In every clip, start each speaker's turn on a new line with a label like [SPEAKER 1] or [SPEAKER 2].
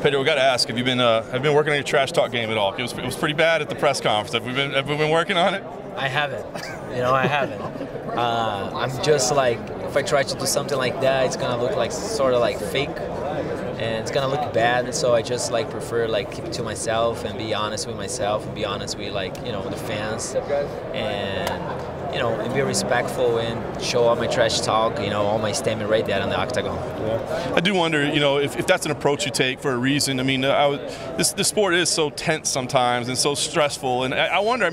[SPEAKER 1] Pedro, we got to ask: have you been working on your trash talk game at all? It was pretty bad at the press conference. Have we been working on it?
[SPEAKER 2] I haven't. I haven't. I'm just like, if I try to do something like that, it's gonna look like sort of like fake, and it's gonna look bad. So I just like prefer like keep it to myself and be honest with myself and be honest with like the fans, and be respectful and show all my trash talk, all my statement right there on the octagon.
[SPEAKER 1] Yeah. I do wonder, if that's an approach you take for a reason. I mean, this sport is so tense sometimes and so stressful, and I wonder,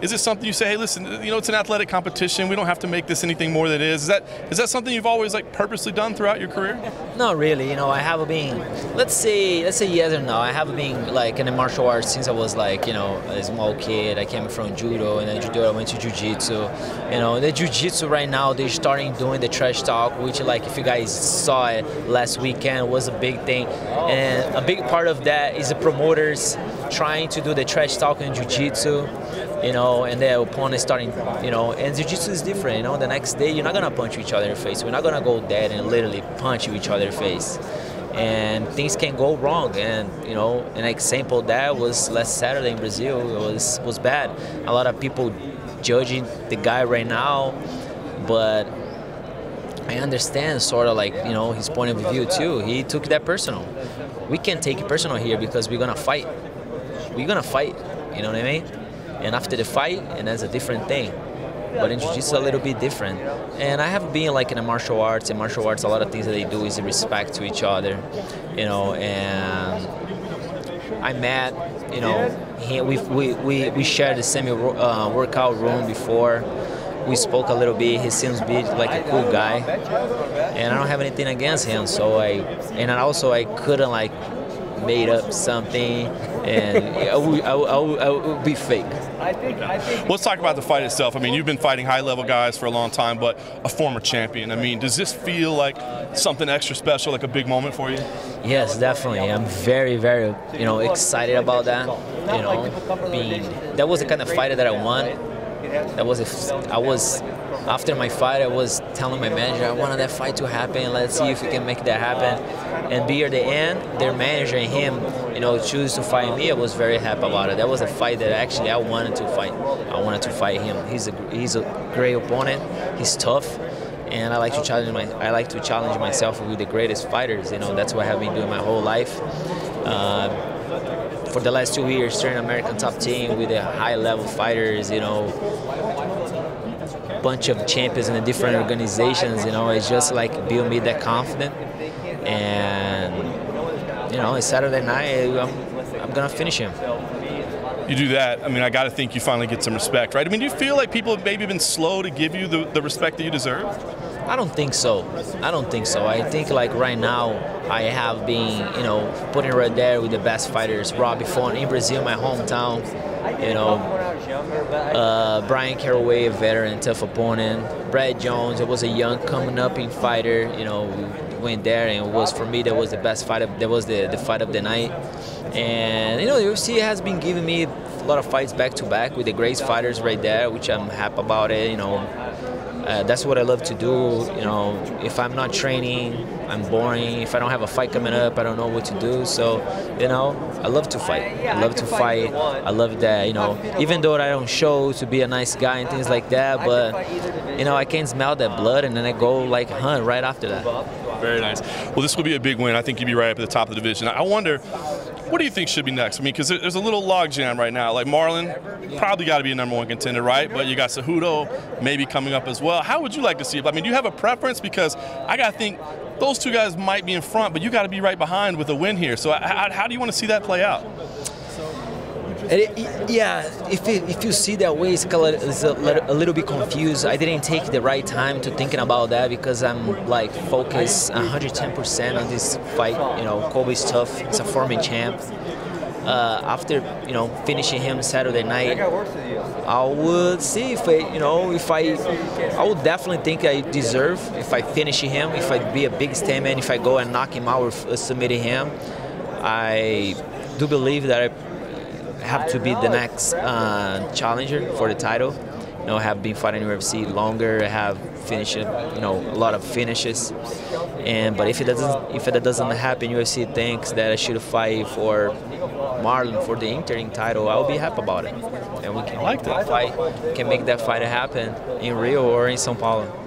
[SPEAKER 1] is it something you say, hey, listen, it's an athletic competition. We don't have to make this anything more than it is. Is that something you've always like purposely done throughout your career?
[SPEAKER 2] Not really. I have been, let's say yes or no. I have been like in the martial arts since I was like, a small kid. I came from judo, and then judo I went to jiu-jitsu. The jiu-jitsu right now, they're starting doing the trash talk, which like if you guys saw it last weekend was a big thing. And a big part of that is the promoters trying to do the trash talk in jiu-jitsu, and the opponent starting, and jiu-jitsu is different, the next day you're not going to punch each other in the face. We're not going to go dead and literally punch each other in the face. And things can go wrong, and an example of that was last Saturday in Brazil. It was bad. A lot of people judging the guy right now, but I understand sort of like his point of view too. He took that personal. We can't take it personal here because we're gonna fight. You know what I mean? And after the fight, and that's a different thing. But in jiu-jitsu, a little bit different. And I have been like in the martial arts. In martial arts, a lot of things that they do is respect to each other, and I met, we shared the same workout room before. We spoke a little bit. He seems to be like a cool guy, and I don't have anything against him. So I couldn't like made up something, and I would be fake.
[SPEAKER 1] Let's talk about the fight itself. You've been fighting high-level guys for a long time, but a former champion. Does this feel like something extra special, like a big moment for you?
[SPEAKER 2] Yes, definitely. I'm very, very, excited about that. That was the kind of fighter that I want. After my fight, I was telling my manager, I wanted that fight to happen. Let's see if we can make that happen. And be at the end, their manager and him, choose to fight me. I was very happy about it. That was a fight that actually I wanted to fight. I wanted to fight him. He's a great opponent. He's tough, and I like to challenge myself with the greatest fighters. That's what I have been doing my whole life. For the last 2 years, training American top team with the high-level fighters. Bunch of champions in the different organizations. It's just like build me that confidence. And Saturday night, I'm gonna finish him.
[SPEAKER 1] You do that, I got to think you finally get some respect, right? Do you feel like people have maybe been slow to give you the respect that you deserve?
[SPEAKER 2] I don't think so. I think like right now, I have been, putting right there with the best fighters. Robbie Font in Brazil, my hometown. Brian Caraway, a veteran, tough opponent. Brad Jones, it was a young coming up in fighter. We went there, and for me that was the best fight. That was the fight of the night. And the UFC has been giving me a lot of fights back to back with the great fighters right there, which I'm happy about it. That's what I love to do. If I'm not training, I'm boring. If I don't have a fight coming up, I don't know what to do. So, I love to fight. I love that, even though I don't show to be a nice guy and things like that, but, I can smell that blood, and then I go like hunt right after that.
[SPEAKER 1] Very nice. Well, this will be a big win. I think you'll be right up at the top of the division. I wonder, what do you think should be next? Because there's a little logjam right now. Like Marlon, probably got to be a #1 contender, right? But you got Cejudo maybe coming up as well. How would you like to see it? Do you have a preference? Because I got to think those two guys might be in front, but you got to be right behind with a win here. So how do you want to see that play out?
[SPEAKER 2] Yeah, if you see that way, it's a little bit confused. I didn't take the right time to thinking about that because I'm like focused 110% on this fight. Kobe's tough. It's a former champ. After finishing him Saturday night, I would see if I would definitely think I deserve if I finish him, if I be a big statement, if I go and knock him out or submit him. I do believe that I have to be the next challenger for the title. I have been fighting UFC longer. I have finish it, you know, a lot of finishes. But if that doesn't happen, UFC thinks that I should fight for Marlon for the interim title, I'll be happy about it. And we can make that fight happen in Rio or in São Paulo.